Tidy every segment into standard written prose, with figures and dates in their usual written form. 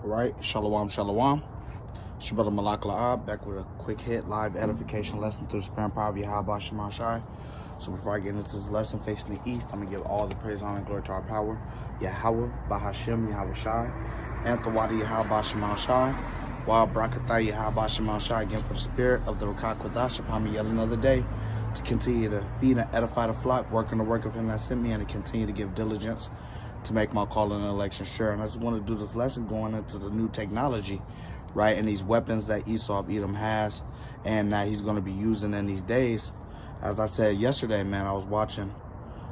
All right, shalom, shalom. It's your brother Malak Laab, back with a quick hit live edification lesson through the spirit and power of Yahweh Shema Shai. So before I get into this lesson facing the east, I'm going to give all the praise, honor, and glory to our power, Yahweh, Bahashem, Yahweh Shai, and Thawadi Yahweh Shema Shai. While Brakatha Yahweh Shema Shai, again for the spirit of the Rukat Kodash upon me yet another day, to continue to feed and edify the flock, working the work of him that sent me, and to continue to give diligence to make my calling and election sure. And I just want to do this lesson going into the new technology, right, and these weapons that Esau of Edom has and that he's going to be using in these days. As I said yesterday, man, I was watching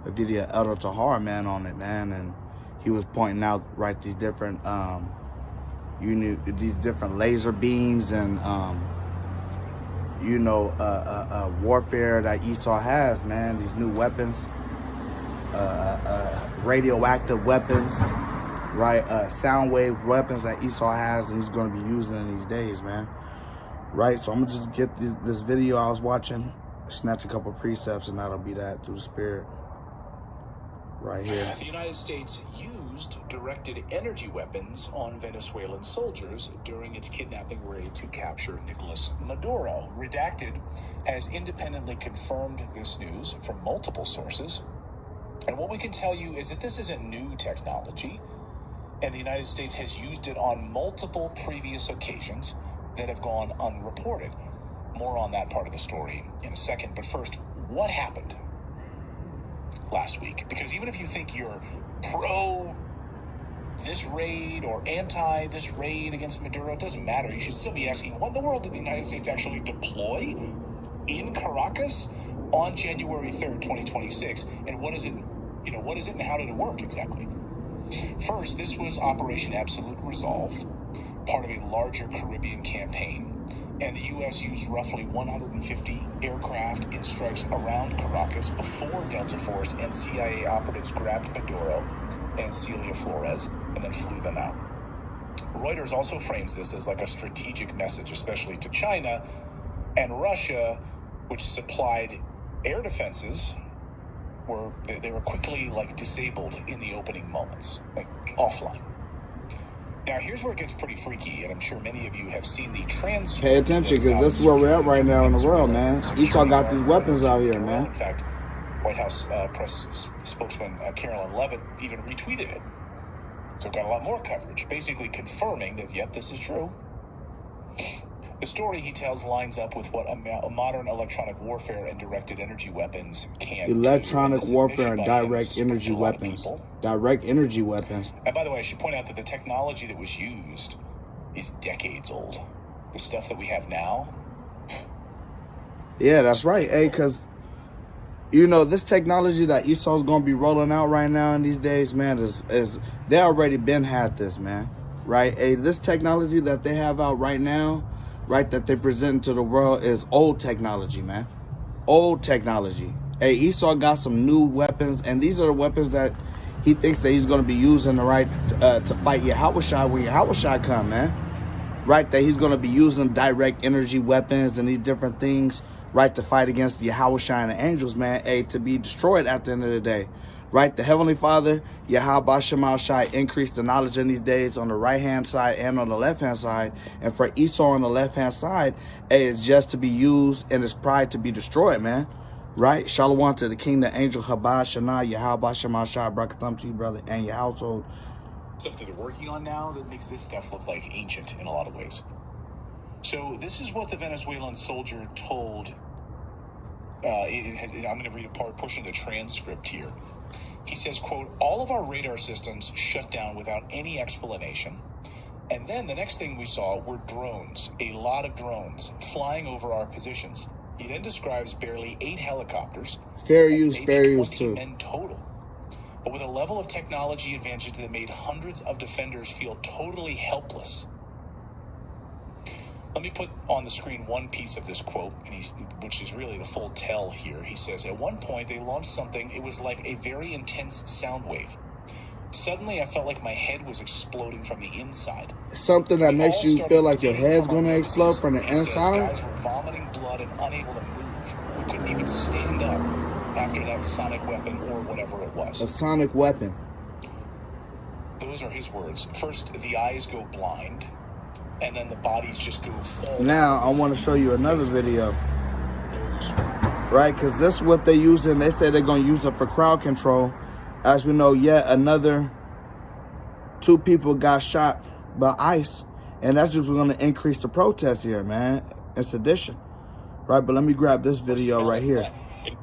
a video of Elder Tahar, man, on it, man, and he was pointing out, right, these different these different laser beams and warfare that Esau has, man, these new weapons, radioactive weapons, right, sound wave weapons that Esau has and he's going to be using in these days, man, right? So I'm gonna just get this video I was watching, snatch a couple precepts, and that'll be that through the spirit right here. The United States used directed energy weapons on Venezuelan soldiers during its kidnapping raid to capture Nicolas Maduro. Redacted has independently confirmed this news from multiple sources. And what we can tell you is that this isn't new technology, and the United States has used it on multiple previous occasions that have gone unreported. More on that part of the story in a second. But first, what happened last week? Because even if you think you're pro this raid or anti this raid against Maduro, it doesn't matter. You should still be asking, what in the world did the United States actually deploy in Caracas on January 3rd, 2026? And what is it, and how did it work exactly? First, this was Operation Absolute Resolve, part of a larger Caribbean campaign. And the U.S. used roughly 150 aircraft in strikes around Caracas before Delta Force and CIA operatives grabbed Maduro and Celia Flores and then flew them out. Reuters also frames this as like a strategic message, especially to China and Russia, which supplied air defenses. They were quickly disabled in the opening moments, offline. Now, here's where it gets pretty freaky, and I'm sure many of you have seen the transcript. Pay attention, because this is where we're at right now in the world, man. Esau got these weapons out here, man. In fact, White House press spokesman Carolyn Leavitt even retweeted it. So it got a lot more coverage, basically confirming that, yep, this is true. The story he tells lines up with what a modern electronic warfare and directed energy weapons can electronic warfare and direct energy weapons. Direct energy weapons. And by the way, I should point out that the technology that was used is decades old. The stuff that we have now. Yeah, that's right. Hey, because, this technology that Esau's going to be rolling out right now in these days, man, is they already been had this, man. Right? Hey, this technology that they have out right now, right, that they present to the world is old technology, man. Old technology. Hey, Esau got some new weapons, and these are the weapons that he thinks that he's going to be using to fight Yahweh Shai when Yahweh Shai come, man. Right, that he's going to be using direct energy weapons and these different things, right, to fight against Yahweh Shai and the angels, man, hey, to be destroyed at the end of the day. Right, the Heavenly Father, Yahweh Shema Shai, increased the knowledge in these days on the right-hand side and on the left-hand side. And for Esau on the left-hand side, it's just to be used and his pride to be destroyed, man. Right? Shalom to the King, the angel, Habah, Shana, Yahweh Shema Shai, Brakatham to you, brother, and your household. Stuff that they're working on now that makes this stuff look like ancient in a lot of ways. So this is what the Venezuelan soldier told. I'm going to read a portion of the transcript here. He says, quote, all of our radar systems shut down without any explanation. And then the next thing we saw were drones, a lot of drones, flying over our positions. He then describes barely 8 helicopters. Fair use too. Men total. But with a level of technology advantage that made hundreds of defenders feel totally helpless. Let me put on the screen one piece of this quote, which is really the full tell here. He says, at one point they launched something, it was like a very intense sound wave. Suddenly I felt like my head was exploding from the inside. Something that makes you feel like your head's going to explode from the inside? Guys were vomiting blood and unable to move. We couldn't even stand up after that sonic weapon or whatever it was. A sonic weapon. Those are his words. First, the eyes go blind, and then the bodies just go fall. Now, I want to show you another video. Nose. Right, because this is what they use, and they say they're going to use it for crowd control. As we know, yet another 2 people got shot by ICE, and that's just going to increase the protest here, man, and sedition. Right, but let me grab this video right here,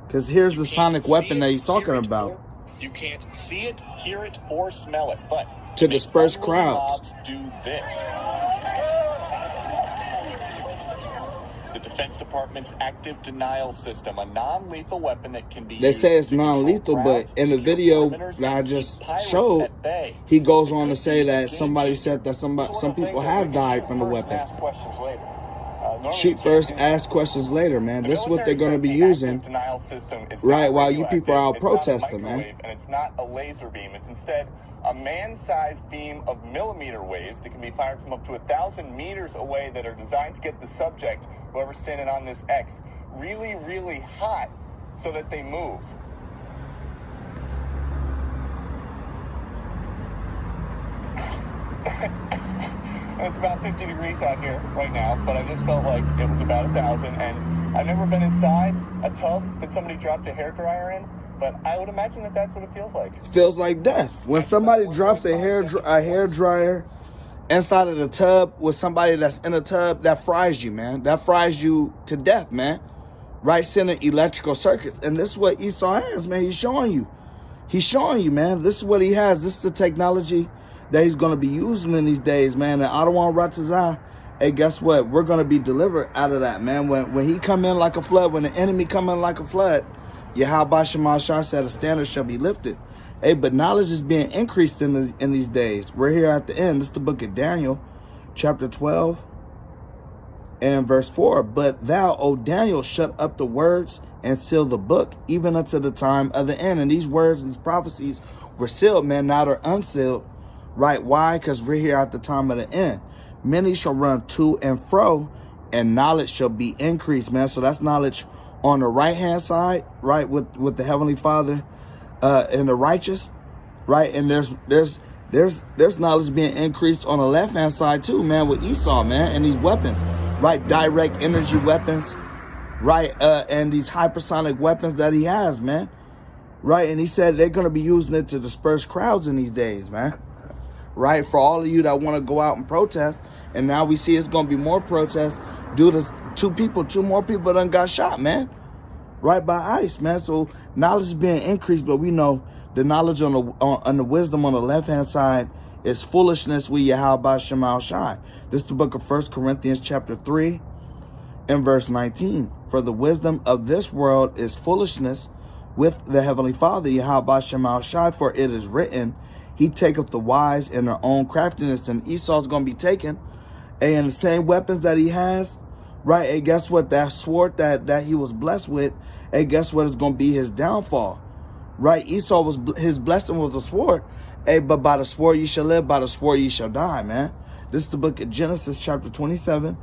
because here's the sonic weapon that he's talking about. You can't see it, hear it, or smell it, but to disperse unruly crowds. mobs do this. The Defense Department's active denial system, a non-lethal weapon that can be They used say it's to control non-lethal, crowds, but in the secure video perimeters, that I and just keep pirates showed, at bay. he goes on to say that somebody said that some people have died from the weapon. Shoot first, ask questions later, man. This is what they're going to be using, right, while you people are out protesting, man. And it's not a laser beam. It's instead a man-sized beam of millimeter waves that can be fired from up to 1,000 meters away that are designed to get the subject, whoever's standing on this X, really, really hot so that they move. It's about 50 degrees out here right now, but I just felt like it was about 1,000, and I've never been inside a tub that somebody dropped a hairdryer in, but I would imagine that that's what it feels like. Feels like death. When somebody drops a hairdryer inside of the tub with somebody that's in a tub, that fries you, man. That fries you to death, man. Right, sending electrical circuits. And this is what Esau has, man. He's showing you. He's showing you, man. This is what he has. This is the technology that he's going to be using in these days, man. And Adawan Ratazah, hey, guess what? We're going to be delivered out of that, man. When he come in like a flood, when the enemy come in like a flood, Yahweh Shemal Shah said a standard shall be lifted. Hey, but knowledge is being increased in these days. We're here at the end. This is the book of Daniel, chapter 12 and verse 4. But thou, O Daniel, shut up the words and seal the book, even unto the time of the end. And these words, these prophecies were sealed, man. Now they're unsealed. Right? Why? Because we're here at the time of the end. Many shall run to and fro, and knowledge shall be increased, man. So that's knowledge on the right-hand side, right, with the Heavenly Father and the righteous, right? And there's knowledge being increased on the left-hand side too, man, with Esau, man, and these weapons, right? Direct energy weapons, right? And these hypersonic weapons that he has, man, right? And he said they're going to be using it to disperse crowds in these days, man. Right, for all of you that want to go out and protest, and now we see it's going to be more protests due to two more people done got shot, man. Right, by ICE, man. So knowledge is being increased, but we know the knowledge on the wisdom on the left-hand side is foolishness with Yahweh Shemal Shai. This is the book of 1 Corinthians chapter 3 and verse 19. For the wisdom of this world is foolishness with the Heavenly Father, Yahweh Shemal Shai, for it is written, He taketh the wise in their own craftiness. And Esau's going to be taken. And the same weapons that he has, right? And guess what? That sword that he was blessed with, and guess what? It's going to be his downfall. Right? Esau his blessing was a sword. Hey, but by the sword ye shall live, by the sword ye shall die, man. This is the book of Genesis chapter 27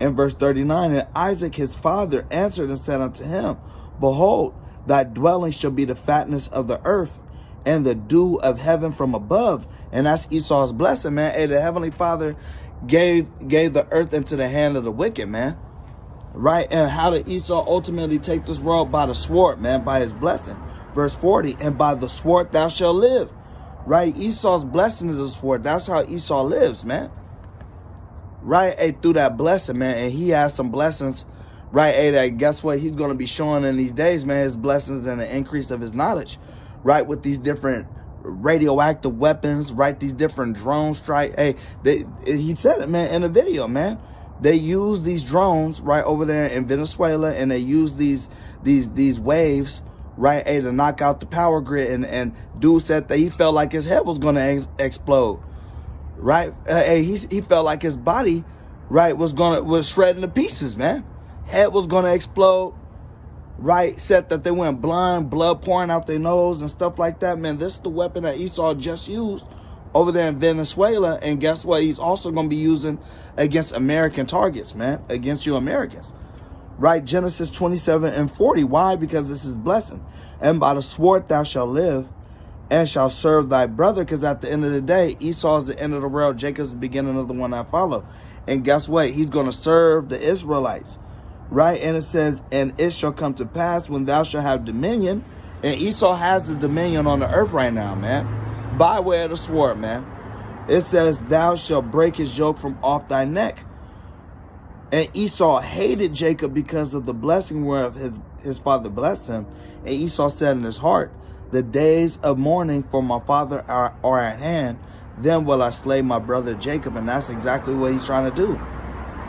and verse 39. And Isaac his father answered and said unto him, Behold, thy dwelling shall be the fatness of the earth, and the dew of heaven from above. And that's Esau's blessing, man. Hey, the Heavenly Father gave the earth into the hand of the wicked, man. Right? And how did Esau ultimately take this world? By the sword, man, by his blessing. Verse 40, and by the sword thou shalt live. Right? Esau's blessing is a sword. That's how Esau lives, man. Right? Hey, through that blessing, man. And he has some blessings. Right? Hey, that guess what? He's going to be showing in these days, man, his blessings and the increase of his knowledge. Right, with these different radioactive weapons, right? These different drone strike. Hey, he said it, man, in a video, man. They use these drones right over there in Venezuela, and they use these waves, right? Hey, to knock out the power grid. And dude said that he felt like his head was gonna explode, right? Hey, he felt like his body, right, was shredding to pieces, man. Head was gonna explode. Right, said that they went blind, blood pouring out their nose and stuff like that. Man, this is the weapon that Esau just used over there in Venezuela. And guess what? He's also going to be using against American targets, man, against you Americans. Right, Genesis 27 and 40. Why? Because this is blessing. And by the sword thou shalt live, and shall serve thy brother. Because at the end of the day, Esau is the end of the world. Jacob's the beginning of the one that follow. And guess what? He's going to serve the Israelites. Right? And it says, and it shall come to pass when thou shalt have dominion. And Esau has the dominion on the earth right now, man. By way of the sword, man. It says, thou shalt break his yoke from off thy neck. And Esau hated Jacob because of the blessing whereof his father blessed him. And Esau said in his heart, the days of mourning for my father are at hand. Then will I slay my brother Jacob. And that's exactly what he's trying to do.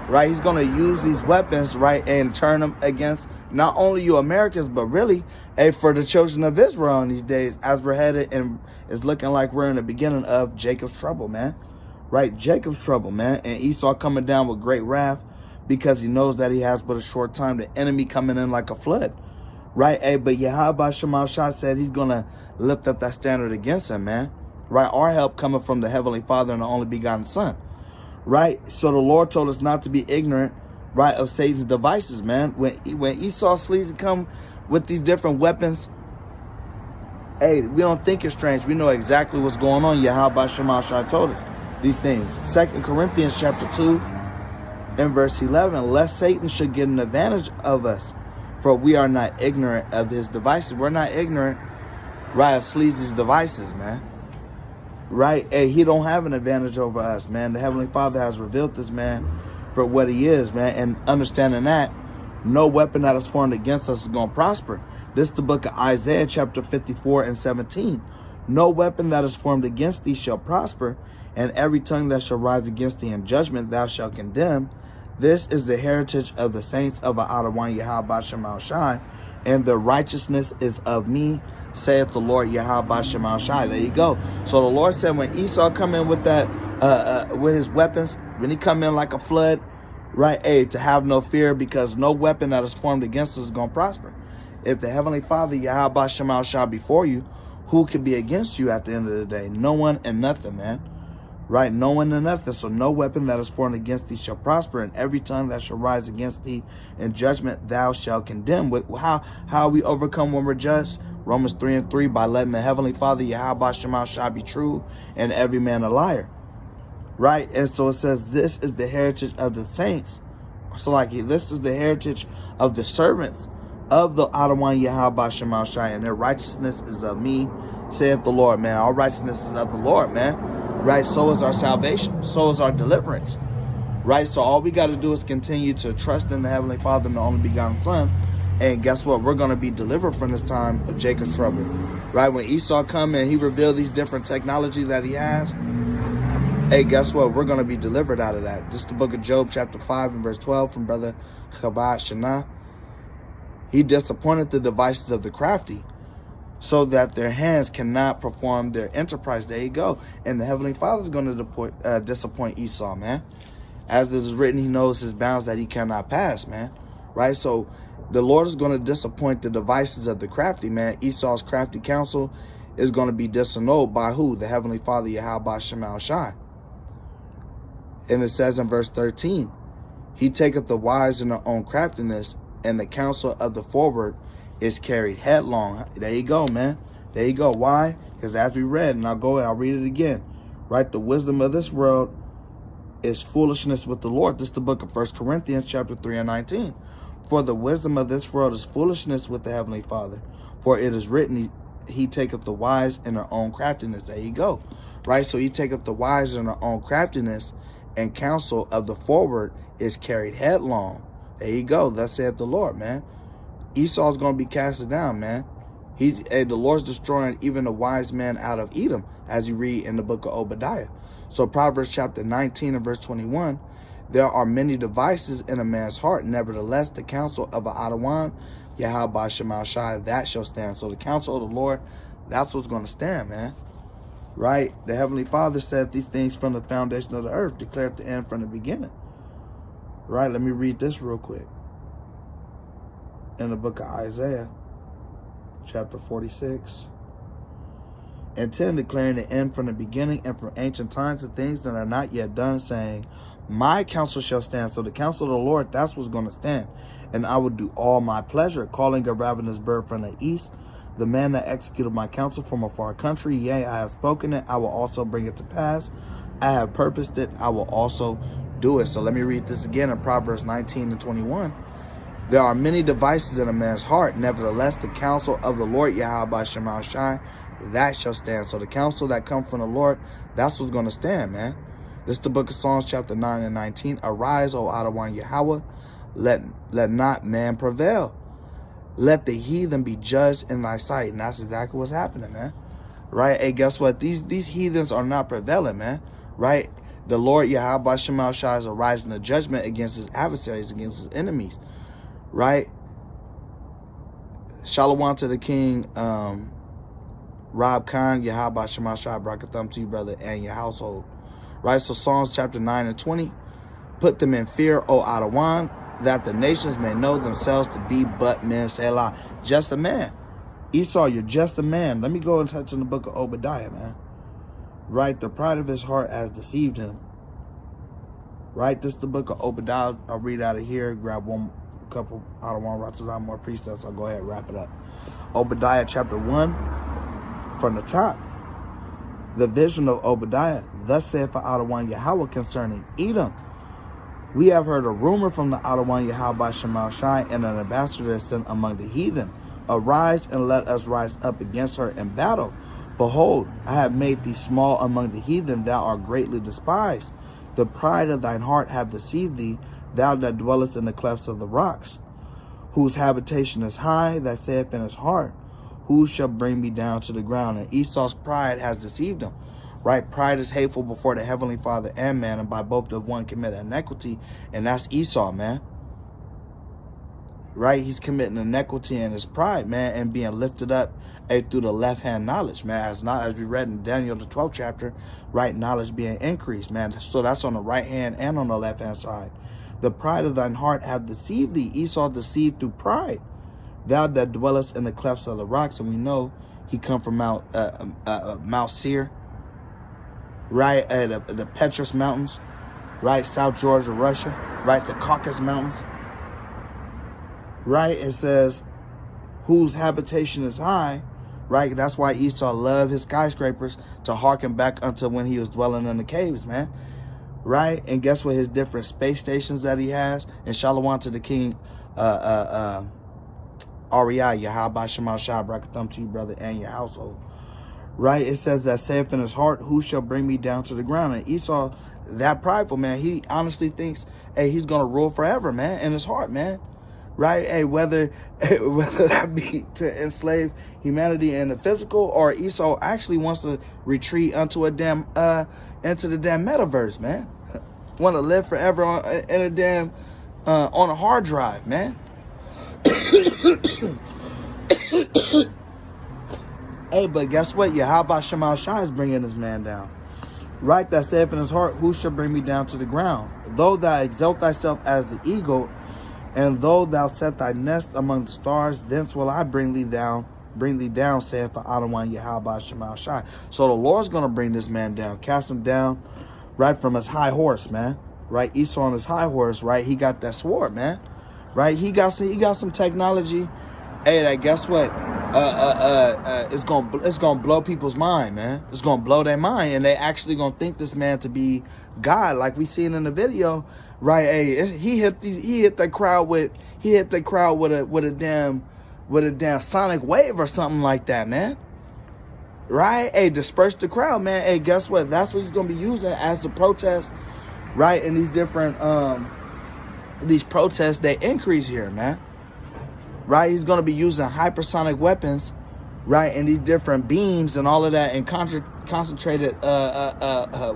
Right? He's going to use these weapons, right, and turn them against not only you Americans, but really for the children of Israel in these days, as we're headed and it's looking like we're in the beginning of Jacob's trouble, man. Right? Jacob's trouble, man. And Esau coming down with great wrath because he knows that he has but a short time. The enemy coming in like a flood. Right? But Yahweh Shema Shah said he's going to lift up that standard against him, man. Right? Our help coming from the Heavenly Father and the only begotten Son. Right? So the Lord told us not to be ignorant, right, of Satan's devices, man. When Esau sleazy come with these different weapons, hey, we don't think it's strange. We know exactly what's going on. Yahweh Shema Shai told us these things. 2 Corinthians chapter 2 and verse 11, lest Satan should get an advantage of us, for we are not ignorant of his devices. We're not ignorant, right, of sleazy's devices, man. Right? Hey, he don't have an advantage over us, man. The Heavenly Father has revealed this man for what he is, man. And understanding that, no weapon that is formed against us is going to prosper. This is the book of Isaiah, chapter 54 and 17. No weapon that is formed against thee shall prosper, and every tongue that shall rise against thee in judgment thou shalt condemn. This is the heritage of the saints of Adonai Yahweh Shema Shai, and the righteousness is of me, saith the Lord Yahweh Shema Shai. There you go. So the Lord said when Esau come in with that, with his weapons, when he come in like a flood, right, to have no fear, because no weapon that is formed against us is going to prosper. If the Heavenly Father Yahweh Shema Shai before you, who can be against you at the end of the day? No one and nothing, man. Right? No one and nothing. So no weapon that is formed against thee shall prosper, and every tongue that shall rise against thee in judgment thou shalt condemn. With how we overcome when we're judged? Romans 3:3, by letting the Heavenly Father Yahweh Shema Shai be true and every man a liar. Right? And so it says this is the heritage of the saints. So like this is the heritage of the servants of the Adonai Yahweh Shema Shai, and their righteousness is of me, saith the Lord, man. Our righteousness is of the Lord, man. Right? So is our salvation. So is our deliverance. Right? So all we got to do is continue to trust in the Heavenly Father and the only begotten Son. And guess what? We're going to be delivered from this time of Jacob's trouble. Right? When Esau come and he revealed these different technology that he has, hey, guess what? We're going to be delivered out of that. This is the book of Job, chapter 5 and verse 12 from brother Chabad Shana. He disappointed the devices of the crafty, so that their hands cannot perform their enterprise. There you go. And the Heavenly Father is going to disappoint Esau, man. As it is written, he knows his bounds that he cannot pass, man. Right? So the Lord is going to disappoint the devices of the crafty, man. Esau's crafty counsel is going to be disannulled by who? The Heavenly Father, Yahweh Shema Shai. And it says in verse 13, he taketh the wise in their own craftiness, and the counsel of the forward is carried headlong. There you go, man. There you go. Why? Because as we read, and I'll read it again. Right? The wisdom of this world is foolishness with the Lord. This is the book of 1 Corinthians chapter 3 and 19. For the wisdom of this world is foolishness with the Heavenly Father. For it is written, he taketh the wise in their own craftiness. There you go. Right? So he taketh the wise in their own craftiness, and counsel of the forward is carried headlong. There you go. Thus saith the Lord, man. Esau's going to be casted down, man. The Lord's destroying even the wise man out of Edom, as you read in the book of Obadiah. So Proverbs chapter 19 and verse 21, there are many devices in a man's heart. Nevertheless, the counsel of Adonai, Yahweh Shema Shai, that shall stand. So the counsel of the Lord, that's what's going to stand, man. Right? The Heavenly Father said these things from the foundation of the earth, declared the end from the beginning. Right? Let me read this real quick. In the book of Isaiah, chapter 46 and 10, declaring the end from the beginning and from ancient times of things that are not yet done, saying, my counsel shall stand. So the counsel of the Lord, that's what's going to stand. And I will do all my pleasure, calling a ravenous bird from the east, the man that executed my counsel from a far country. Yea, I have spoken it, I will also bring it to pass. I have purposed it, I will also do it. So let me read this again in Proverbs 19 and 21. There are many devices in a man's heart. Nevertheless, the counsel of the Lord, Yahweh Shema Shai, that shall stand. So the counsel that comes from the Lord, that's what's going to stand, man. This is the book of Psalms, chapter 9 and 19. Arise, O Adawan Yahweh, let not man prevail. Let the heathen be judged in thy sight. And that's exactly what's happening, man. Right? Hey, guess what? These heathens are not prevailing, man. Right? The Lord Yahweh Shema Shai is arising to judgment against his adversaries, against his enemies. Right? Shalom to the king, Rob Khan, Yahweh Shema Shai, Brakatham to you, brother, and your household. Right? So Psalms chapter 9 and 20. Put them in fear, O Adawan, that the nations may know themselves to be but men. Selah. Just a man. Esau, you're just a man. Let me go and touch on the book of Obadiah, man. Right? The pride of his heart has deceived him. Right? This is the book of Obadiah. I'll read out of here. Grab one couple. I don't want to write more precepts. I'll go ahead and wrap it up. Obadiah chapter 1 from the top. The vision of Obadiah. Thus saith Adawan Yahweh concerning Edom. We have heard a rumor from the Adawan Yahweh Shema Shai, and an ambassador is sent among the heathen. Arise and let us rise up against her in battle. Behold, I have made thee small among the heathen, thou art greatly despised. The pride of thine heart hath deceived thee, thou that dwellest in the clefts of the rocks, whose habitation is high, that saith in his heart, who shall bring me down to the ground? And Esau's pride has deceived him. Right? Pride is hateful before the Heavenly Father and man, and by both of one commit iniquity, and that's Esau, man. Right? He's committing iniquity in his pride, man, and being lifted up through the left-hand knowledge, man. As we read in Daniel, the 12th chapter, right? Knowledge being increased, man. So that's on the right hand and on the left-hand side. The pride of thine heart have deceived thee. Esau deceived through pride. Thou that dwellest in the clefts of the rocks, and we know he come from Mount Seir, right, the Petrus Mountains, right, South Georgia, Russia, right, the Caucasus Mountains, right. It says, whose habitation is high, right. That's why Esau loved his skyscrapers, to hearken back unto when he was dwelling in the caves, man, right. And guess what? His different space stations that he has. And shalom to the king, Ariah, Yahweh Shema Shai, Brakatham to you, brother, and your household. Right? It says that saith in his heart, who shall bring me down to the ground? And Esau, that prideful, man, he honestly thinks, hey, he's going to rule forever, man, in his heart, man. Right? Hey, whether that be to enslave humanity in the physical, or Esau actually wants to retreat unto into the damn metaverse, man. Want to live forever in a damn, on a hard drive, man. Hey, but guess what? Yahweh Shema Shai is bringing this man down. Right? That saith in his heart, who shall bring me down to the ground? Though thou exalt thyself as the eagle, and though thou set thy nest among the stars, thence will I bring thee down, saith Adawan Yahweh Shema Shai. So the Lord's going to bring this man down, cast him down, right, from his high horse, man. Right? Esau on his high horse, right? He got that sword, man. Right? He got some technology. Hey, that guess what? It's gonna blow people's mind, man. It's gonna blow their mind, and they actually gonna think this man to be God, like we seen in the video, right? Hey, he hit the crowd with a damn sonic wave or something like that, man. Right? Hey, disperse the crowd, man. Hey, guess what? That's what he's gonna be using as the protest, right? And these different these protests, they increase here, man. Right? He's going to be using hypersonic weapons, right? And these different beams and all of that, and concentrated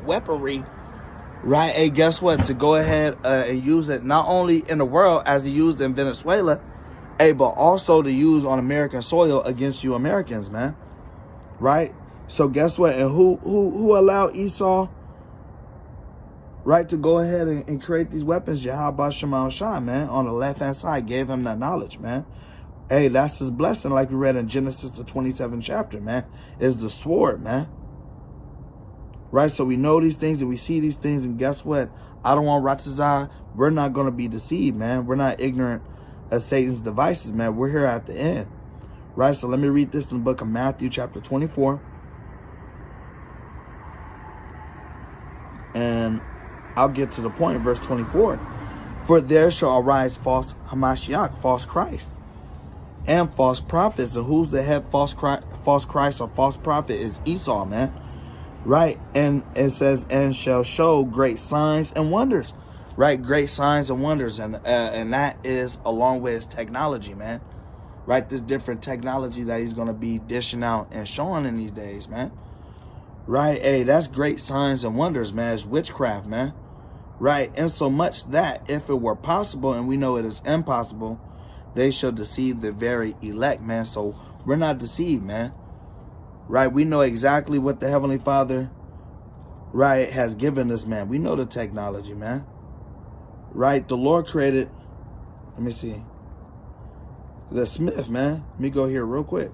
weaponry, right? Hey, guess what? To go ahead and use it not only in the world as he used in Venezuela, hey, but also to use on American soil against you Americans, man. Right? So guess what? And who allowed Esau, right, to go ahead and create these weapons? Yahweh Shema Shai, man, on the left-hand side, gave him that knowledge, man. Hey, that's his blessing, like we read in Genesis, the 27th chapter, man, is the sword, man. Right, so we know these things and we see these things, and guess what? I don't want Ratazah. We're not going to be deceived, man. We're not ignorant of Satan's devices, man. We're here at the end. Right, so let me read this in the book of Matthew chapter 24. And I'll get to the point, verse 24. For there shall arise false Hamashiach, false Christ, and false prophets. And who's the head false Christ or false prophet is Esau, man. Right, and it says, and shall show great signs and wonders. Right, great signs and wonders. And that is along with his technology, man. Right, this different technology that he's going to be dishing out and showing in these days, man. Right, hey, that's great signs and wonders, man. It's witchcraft, man. Right, and so much that if it were possible, and we know it is impossible, they shall deceive the very elect, man. So we're not deceived, man. Right, we know exactly what the Heavenly Father, right, has given us, man. We know the technology, man. Right, the Lord created, let me see, the Smith, man. Let me go here real quick.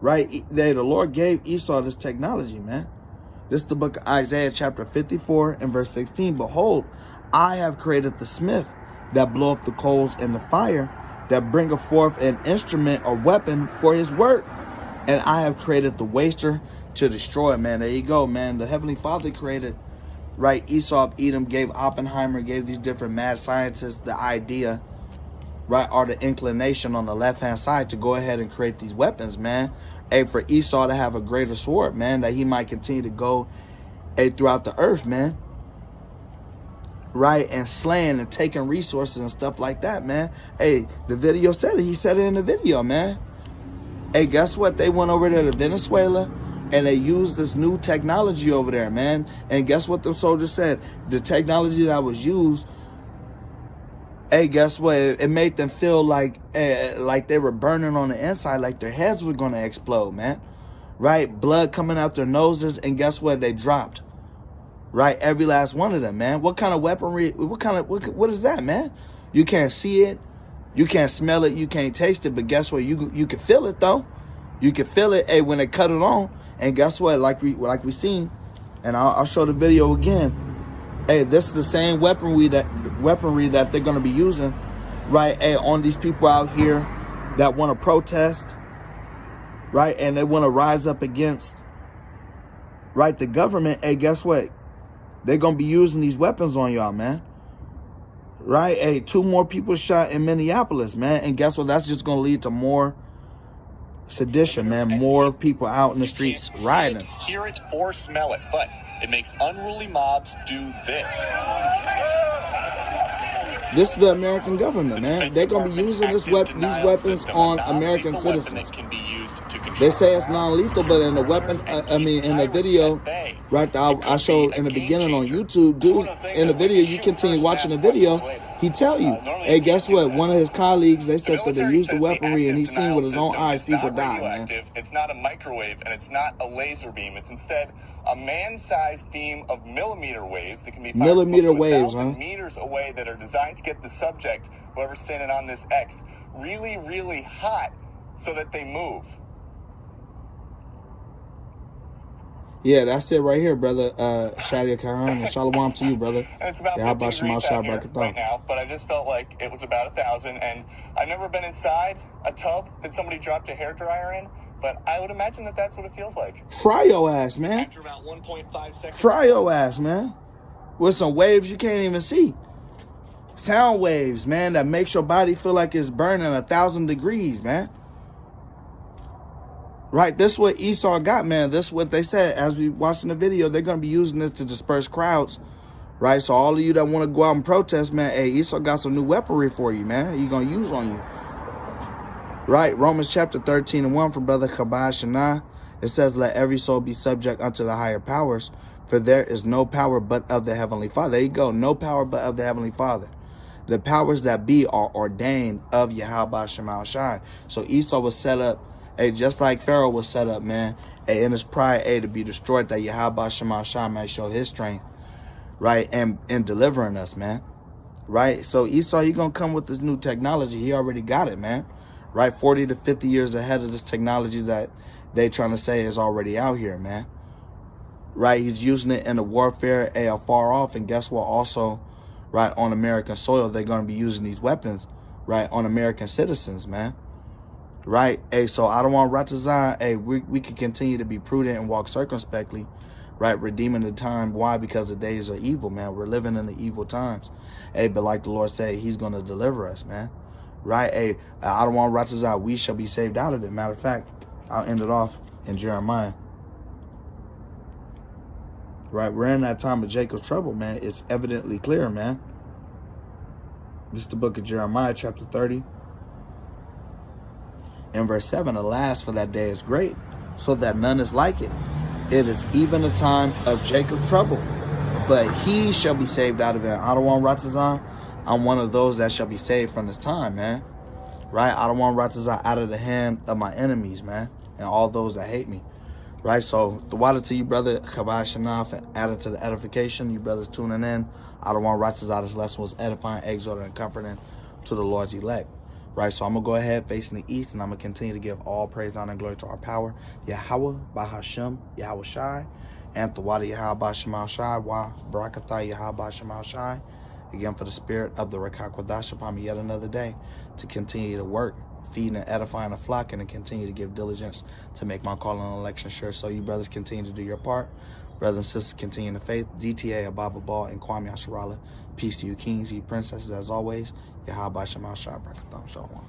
Right, the Lord gave Esau this technology, man. This is the book of Isaiah chapter 54 and verse 16. Behold, I have created the smith that bloweth the coals in the fire, that bringeth forth an instrument or weapon for his work. And I have created the waster to destroy, man. There you go, man. The Heavenly Father created, right, Esau of Edom, gave Oppenheimer, gave these different mad scientists the idea, right, or the inclination on the left-hand side to go ahead and create these weapons, man. Hey, for Esau to have a greater sword, man, that he might continue to go, hey, throughout the earth, man. Right, and slaying and taking resources and stuff like that, man. Hey, the video said it. He said it in the video, man. Hey, guess what? They went over there to Venezuela and they used this new technology over there, man. And guess what the soldiers said? The technology that was used, hey, guess what? It made them feel like they were burning on the inside, like their heads were going to explode, man. Right? Blood coming out their noses, and guess what? They dropped. Right? Every last one of them, man. What kind of weaponry? What is that, man? You can't see it. You can't smell it. You can't taste it. But guess what? You can feel it, though. You can feel it, hey, when they cut it on. And guess what? Like we seen, and I'll show the video again. Hey, this is the same weaponry that they're going to be using, right, hey, on these people out here that want to protest, right, and they want to rise up against, right, the government. Hey, guess what? They're going to be using these weapons on y'all, man. Right, hey, 2 more people shot in Minneapolis, man, and guess what? That's just going to lead to more sedition, man, more people out in the streets rioting. Hear it or smell it, but it makes unruly mobs do this. This is the American government, man. They're going to be using these weapons on American citizens. They say it's non-lethal, but in the weapons, in the video, right, I showed in the beginning on YouTube, dude, in the video, you continue watching the video, he tell you, hey, guess what? One of his colleagues, they said that they used the weaponry, and he's seen with his own eyes people die, man. It's not a microwave, and it's not a laser beam. It's instead a man-sized beam of millimeter waves that can be fired from 1,000 meters away, that are designed to get the subject, whoever's standing on this X, really, really hot so that they move. Yeah, that's it right here, brother. Shadia Kahan, and shalom to you, brother. And it's about 50 degrees out here right now, but I just felt like it was about 1,000, and I've never been inside a tub that somebody dropped a hairdryer in, but I would imagine that that's what it feels like. Fry your ass, man. After about 1.5 seconds. Fry your ass, man. With some waves you can't even see. Sound waves, man, that makes your body feel like it's burning 1,000 degrees, man. Right, this is what Esau got, man. This is what they said as we watching the video. They're going to be using this to disperse crowds, right? So all of you that want to go out and protest, man, hey, Esau got some new weaponry for you, man. He's going to use on you. Right, Romans chapter 13 and 1 from Brother Kabah Shana. It says, let every soul be subject unto the higher powers, for there is no power but of the Heavenly Father. There you go, no power but of the Heavenly Father. The powers that be are ordained of Yahweh Shema Shai. So Esau was set up, hey, just like Pharaoh was set up, man, hey, in his pride, hey, to be destroyed, that Yahweh Shema Shai may show his strength, right, and in delivering us, man, right? So Esau, he gonna come with this new technology. He already got it, man, right? 40 to 50 years ahead of this technology that they trying to say is already out here, man, right? He's using it in the warfare, hey, afar off, and guess what? Also, right, on American soil, they're gonna be using these weapons, right, on American citizens, man. right? Hey, so I don't want Ratazan. Hey, we can continue to be prudent and walk circumspectly, right? Redeeming the time. Why? Because the days are evil, man. We're living in the evil times. Hey, but like the Lord said, he's going to deliver us, man. Right? Hey, I don't want Ratazan. We shall be saved out of it. Matter of fact, I'll end it off in Jeremiah. Right? We're in that time of Jacob's trouble, man. It's evidently clear, man. This is the book of Jeremiah, chapter 30. In verse 7, alas, for that day is great, so that none is like it. It is even a time of Jacob's trouble, but he shall be saved out of it. I don't want Ratazan. I'm one of those that shall be saved from this time, man. Right? I don't want Ratazan out of the hand of my enemies, man, and all those that hate me. Right? So the water to you, brother, Chabad Shanaf, and added to the edification. You brothers tuning in. I don't want Ratazan. This lesson was edifying, exhorting, and comforting to the Lord's elect. Right, so I'm going to go ahead facing the east, and I'm going to continue to give all praise, honor, and glory to our power, Yahweh, Bahashem, Yahweh Shai, and Thawada Yahweh Bashemal Shai, Wa Barakatha Yahweh Bashemal Shai, again for the spirit of the Rekakwadash upon me yet another day to continue to work, feeding and edifying the flock, and to continue to give diligence to make my call and election sure. So you brothers continue to do your part. Brothers and sisters, continue in the faith. DTA, Ababa Ball, and Kwame Asharala. Peace to you, kings, you princesses, as always. Yahweh Shemal Shah, Barakatham, Shalom.